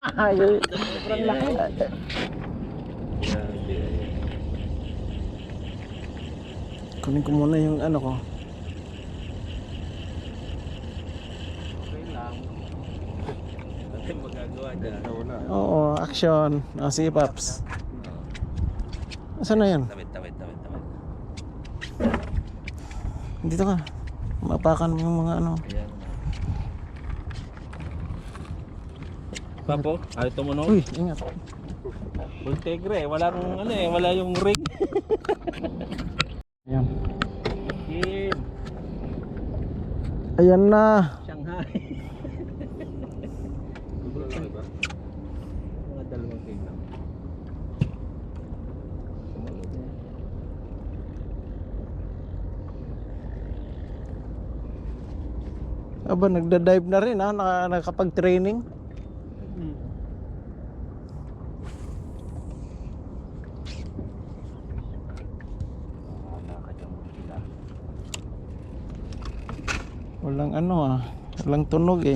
Ay, sobrang laki. Kunin ko muna yung ano ko. Okay lang. Kasi magagawa dyan. Oo, action. O, sige, Paps. Saan na yan? Tawid. Dito ka. Mapakan mo yung mga ano. Ayan. Papo, ayaw tumunog. Uy, ingat. Ultegre, walang ano eh, wala yung ring. Ayan. Kim, Ayan na. Shanghai. Mga dalawang king lang. Aba, nagda-dive na rin ha. Nakapag-training. Walang ano walang tunog eh.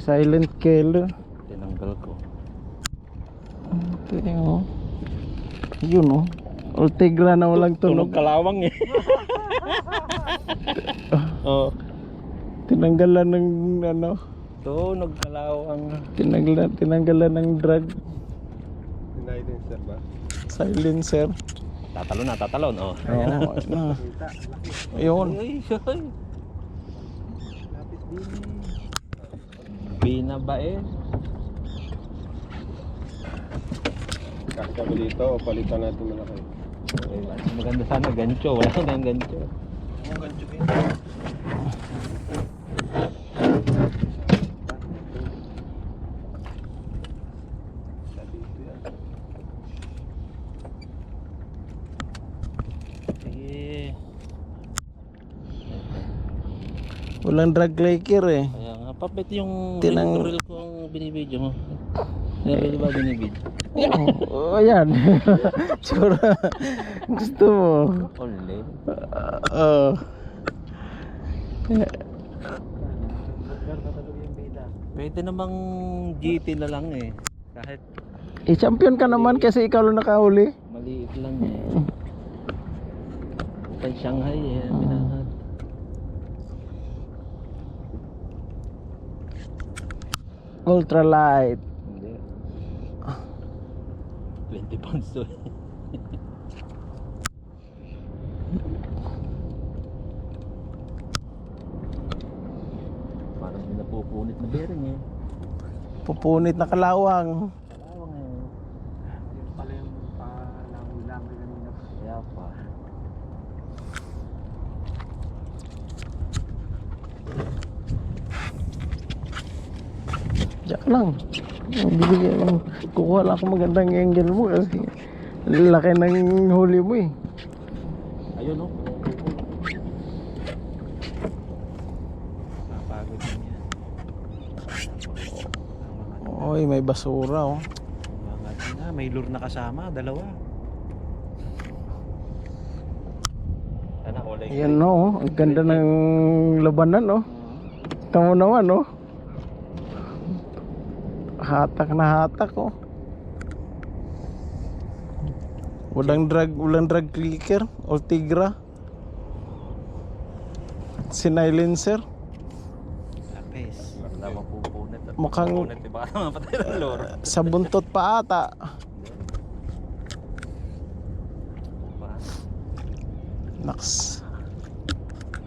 Silent killer. Tinanggal ko. Okay, yun Ultegra na walang tunog. Kalawang eh. Oh, Tinanggalan ng ano, tunog kalawang. tinanggalan ng drug Silencer ba? silencer. Tatalon oh. Oo, na. Ayun. Ay, Bina ba eh? Kasya ba dito o palitan natin malaki? Maganda sana gancho, wala nang gancho. Ang gancho din. Sige. Walang drug liker eh. Kaya nga, papit yung Tinang- reel ko ang binibidyo mo. Reel ba binibidyo? Oo, ayan. Tsura. Gusto mo. Only. Oo. Pwede namang GT na lang eh. Kahit Champion ka naman kasi ikaw lang nakahuli. maliit lang eh. Kay Shanghai eh, minahat. Ultralight. Hindi. 20 pounds to eh. Parang may napupunit na bearing eh. Pupunit na kalawang. Kalawang eh. Yung pala yung palangoy-langoy kanina. Kaya pa. Diyan lang. Kukuha lang ako magandang angle mo kasi laki ng huli mo eh. Ayun oh. Napagod din yan. Oy, may basura May lure na kasama, dalawa. Sana kulay. Yan ang ganda ng labanan Tamo naman hatak na hatak walang drug clicker Ultegra silencer. Lapis. Wala mapupunit. Mukhang Mapupunit, baka naman patay ng lure. sa buntot pa ata. Naks.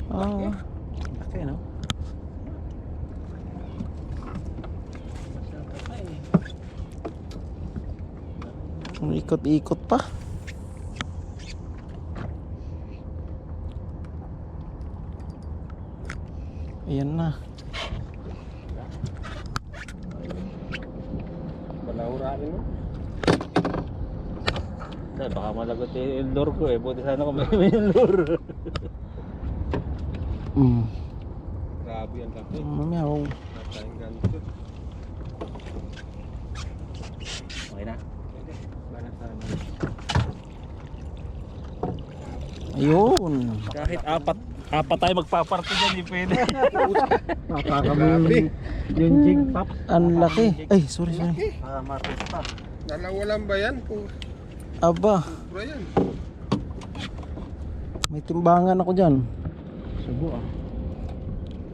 Laki no? Ikot-ikot pa. Ayan na. Malahura rin mo? Baka malagot yung lure ko eh. Buti sana kung may yung lure. Grabe ang laki. Mamaya Natayang gancho. Okay na. Balat sana. ayun. Kahit apat Apat tayo magpaparto dyan, di pwede. Grabe. Yung jig pop. Ang laki. Ay, sorry. Martes pa. Dalawa lang ba yan? Aba, Sobra yan. may timbangan ako dyan. Subo ah.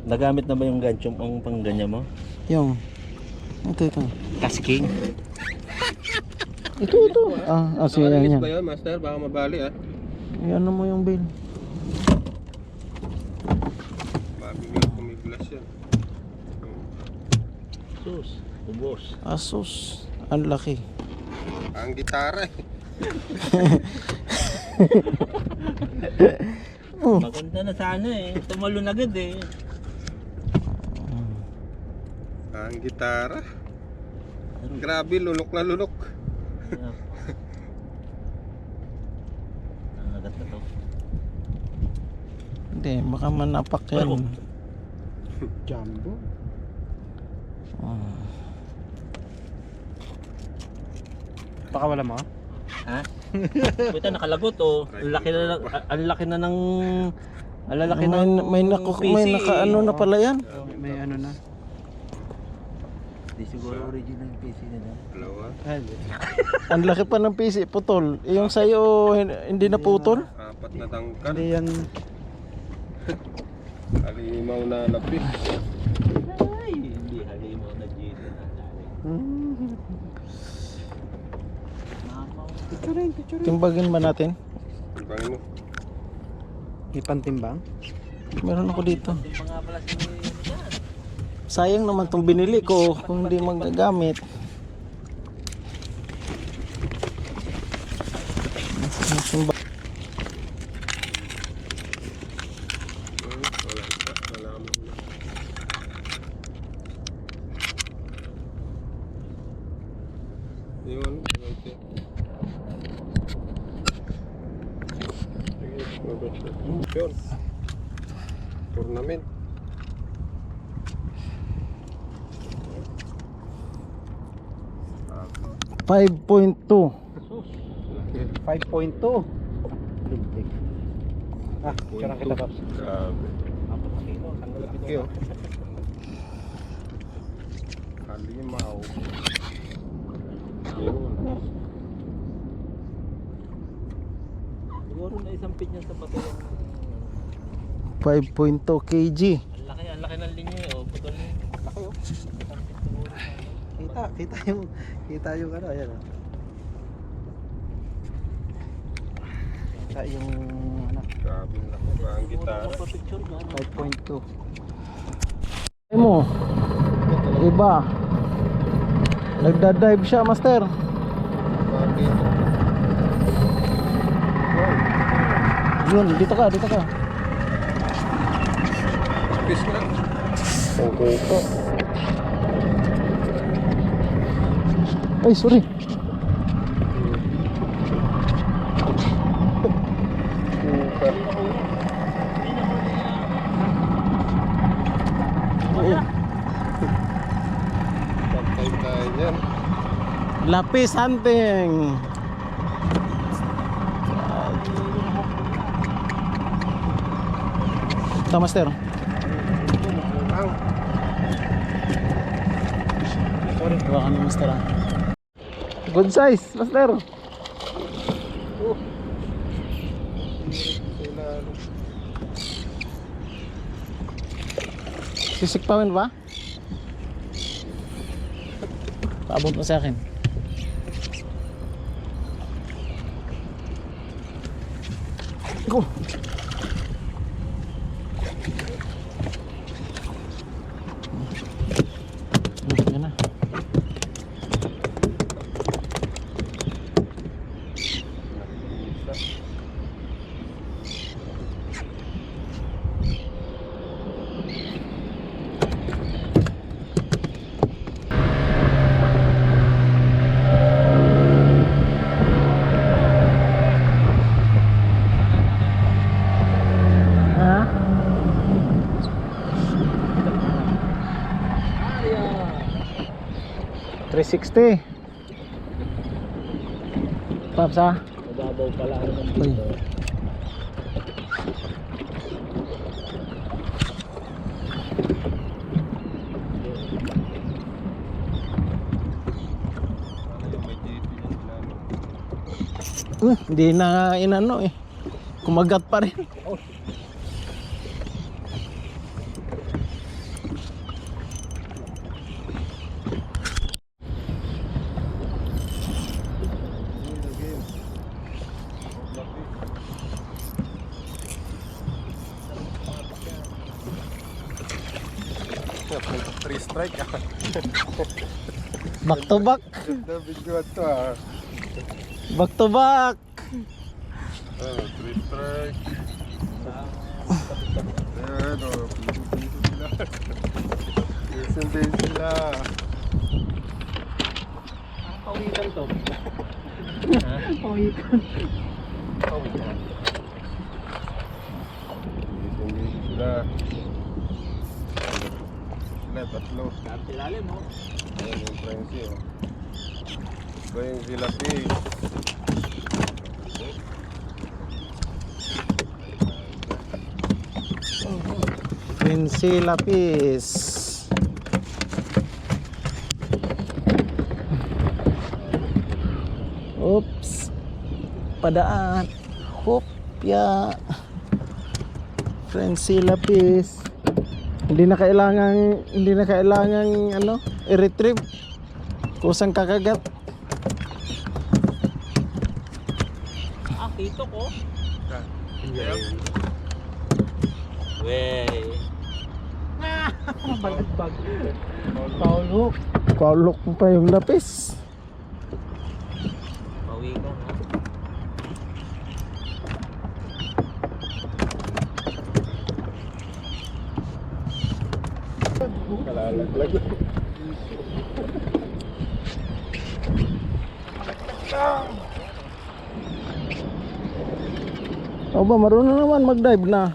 Nagamit na ba yung ganchong ang pangganya mo? Yung. Ito. Tasking. Ito. Sige Nakalinis yan. ba yun, Master? Baka mabali ah. Yan mo yung bill. Babi nga kumiglas yan. Sus. Ubos. Asus. Ang laki. Ang gitara eh. Maganda na sana eh. Tumalon agad eh. Ang gitara. Grabe, lunok na lunok. Ang agat na to. Hindi, baka manapak yan. Jumbo. Baka wala mo? Ha? Buta nakalagot oh. Ang laki na ng ang lalaki May, ng may PC, naka-ano na pala yan. May ano na. Di siguro original yung PC nila. Dalawa. Ang laki pa ng PC, putol. Yung sa'yo, hindi na putol? Apat na tangkal. Hindi yan. Halimaw na lapis. Ay, hindi halimaw na dito na Timbagin ba natin? Ibangin mo. May pantimbang? Meron ako dito. Yung mga pala si Sayang naman itong binili ko kung hindi magagamit. Timba- Wala isa. Wala mo na. Yun. Okay. Sige. Robert. Yun. Tournament. Ah, 5.2. 5.2. Ah, tsura kita Pops. Grabe. Laki oh. Halimaw. Yun. siguro na isang pit niya sa pato yung 5.2 kg. ang laki ng linya eh oh. Putol na yun. Laki oh. Kita yung ano, ayan oh. Kita yung ano, Grabe na laki. Ang gitara. Picture ba? 5.2. Ay mo. Iba. Nagda-dive siya, master. Bakit? Yun, dito ka. Fish na. Okay po. Ay, sorry. Patay tayo dyan. Lapis hunting. Ito, master. Ang Gawa ka ng master. Good size, master. Sisikpawin ba? Paabot mo sa akin. Go. Yan na. Ha? 360. Paps ha? Mababaw pala ano ng Uy. dito. Hindi na inano eh. Kumagat pa rin. Three strike ah. Back to back. Ganda video ito ah. Back to back. Three strike. Ayan o. Piso sila. Piso din sila. Pawikan to. Ha? Pawikan. Pawikan. Piso din sila. Sila tatlo. Dami silalim mo. Ayan yung Frenzy oh. Iba yung Zilapi. Quincy Lapis. Oops. Padaan. Hopya. Quincy Lapis. Hindi na kailangan ano, i-retrieve. Kusang kakagat. Tito ko. Ayan. Wey. Bag. Foul hook. Kaulok mo pa yung lapis. Pawikan ha. Kalalaglag. O ba, marunong naman mag-dive na.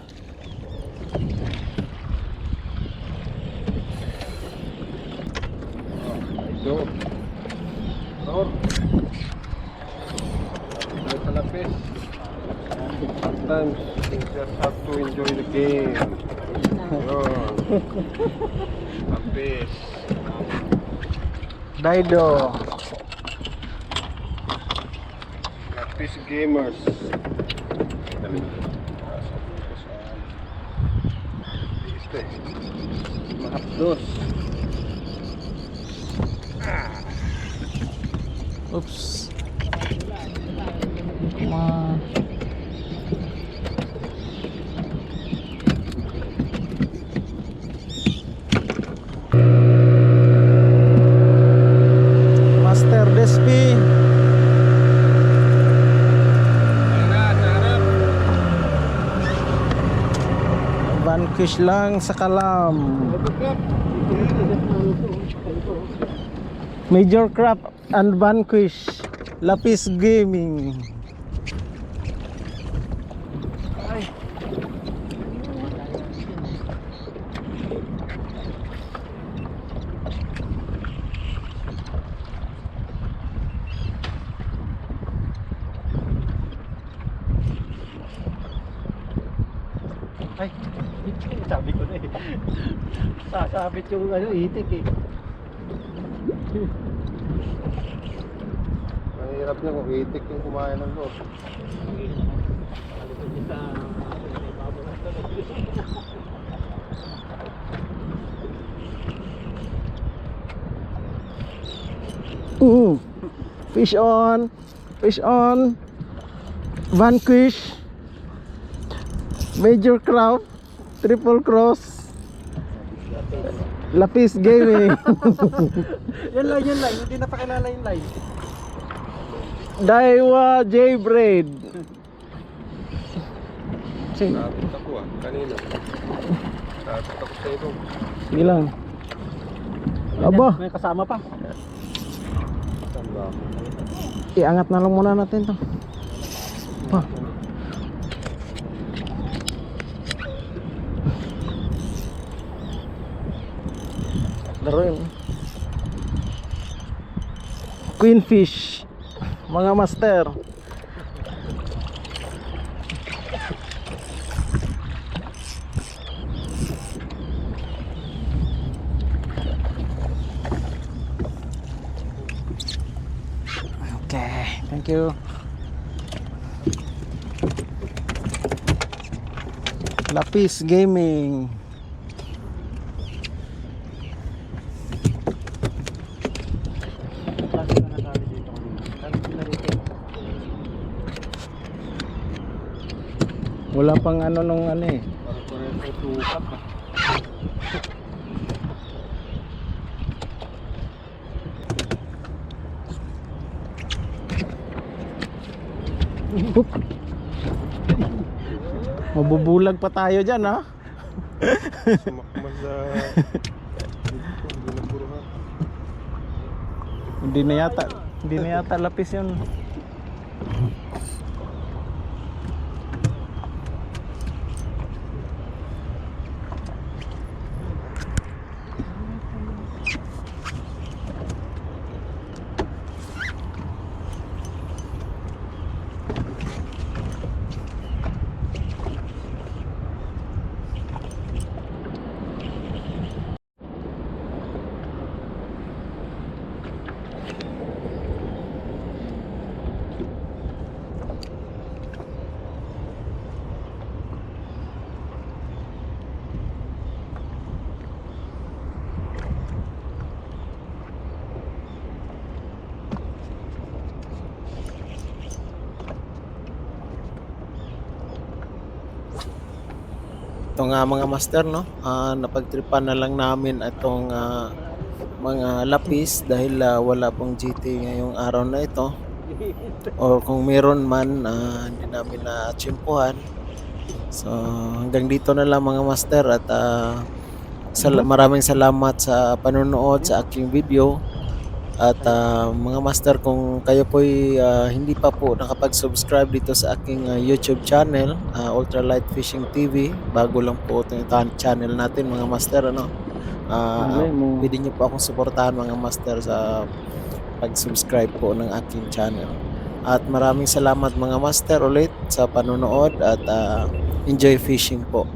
Ito. Tor. Ito sa lapis. Sometimes you just have to enjoy the game. Yun. Lapis. Dido. Lapis gamers. Este. Mahapdos. Oops. Ma. Master Despi. Vanquish lang sa kalam. Major Craft and Vanquish Lapis Gaming. Ay, sabi ko na eh. Sasabit yung ano, itik eh. Mahirap niya kung itik yung kumain ng loob. Fish on. Fish on. Vanquish. Major Craft. Triple Cross. Lapis Gaming. Yan lang. Hindi na pakilala yung line. Daiwa J-Braid. Tapos ako ah, kanina. Tapos ako sa ibang. Sige lang. Aba, May kasama pa. Tanda ako. iangat na lang muna natin to. Pa. Laruin. Queenfish. Mga master. Okay, thank you. Lapis Gaming. Klase na natali dito kanina. Sabi ko na rito. Wala pang ano nung ano eh. Para ko rin sa tukap. Mabubulag pa tayo dyan ha. Sumakmal sa... Hindi na buruhan. Hindi na yata lapis yun. Ito nga mga master, no, napagtripan na lang namin itong mga lapis dahil wala pong GT ngayong araw na ito, o kung meron man hindi namin na-tsimpuhan. So hanggang dito na lang mga master, at maraming salamat sa panonood sa aking video. At mga master, kung kayo po'y hindi pa po nakapag-subscribe dito sa aking YouTube channel, Ultralight Fishing TV, bago lang po itong channel natin mga master, ano, pwede nyo po akong suportahan mga master sa pag-subscribe po ng aking channel. At maraming salamat mga master ulit sa panonood, at enjoy fishing po.